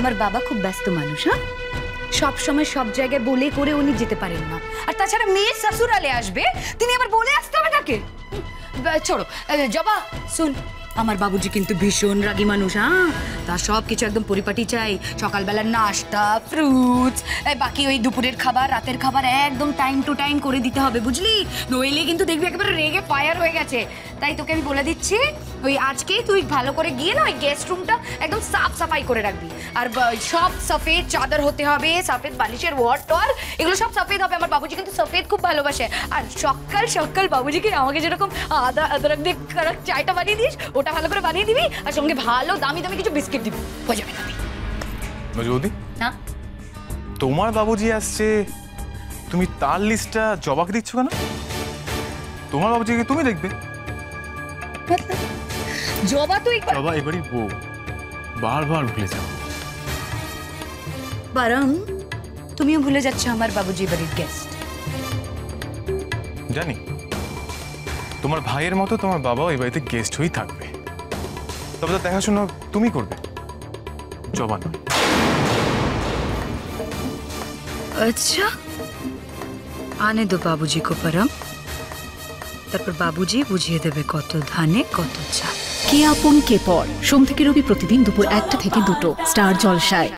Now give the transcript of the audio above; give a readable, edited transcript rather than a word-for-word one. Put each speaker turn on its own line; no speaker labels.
আমার বাবা খুব ব্যস্ত মানুষ, হ্যাঁ, সব সময় সব জায়গায় বলে করে উনি যেতে পারেন না। আর তাছাড়া মেয়ের শ্বশুরালে আসবে, তিনি আবার বলে আসতে হবে তাকে। ছোড়ো জবা, শুন, আমার বাবুজি কিন্তু ভীষণ রাগী মানুষ, হ্যাঁ, তার সব কিছু একদম পরিপাটি চাই। সকালবেলার নাস্তা, ফ্রুটস, বাকি ওই দুপুরের খাবার, রাতের খাবার একদম টাইম টু টাইম করে দিতে হবে, বুঝলি? নইলে কিন্তু দেখবি একেবারে রেগে ফায়ার হয়ে গেছে। তাই তোকে আমি বলে দিচ্ছি, ওই আজকেই তুই ভালো করে গিয়ে না ওই গেস্ট রুমটা একদম সাফ সাফাই করে রাখবি। আর সব সফেদ চাদর হতে হবে, সফেদ বালিশের ওয়ার টর, এগুলো সব সফেদ হবে। আমার বাবুজি কিন্তু সফেদ খুব ভালোবাসে। আর সকাল সকাল বাবুজিকে আমাকে যেরকম আদরক দিয়ে চায়টা বানিয়ে দিস, ওটা ভালো করে বানিয়ে দিবি, আর সঙ্গে ভালো দামি দামি কিছু বিস্কিট দিবি, হয়ে যাবে।
বৌদি,
না
তোমার বাবুজি আসছে, তুমি তার লিস্টটা জবাকে দিচ্ছ কেন? তোমার বাবুজিকে তুমি দেখবে।
জবা তুই
জবা এবারই বউ, বারবার ভুলে যাও।
বরং তুমিও ভুলে যাচ্ছ আমার বাবুজি বাড়ির গেস্ট।
জানি, তোমার ভাইয়ের মতো তোমার বাবাও এই বাড়িতে গেস্ট হয়েই থাকবে, তবে তো দেখাশোনা তুমি করবে, জবা নয়।
अच्छा, आने दो बाबूजी को परम, তারপর বাবুজি বুঝিয়ে দেবে কত ধানে কত চাল।
কে আপন কে পর, সোম থেকে রবি প্রতিদিন দুপুর 1টা থেকে 2টো স্টার জলসায়।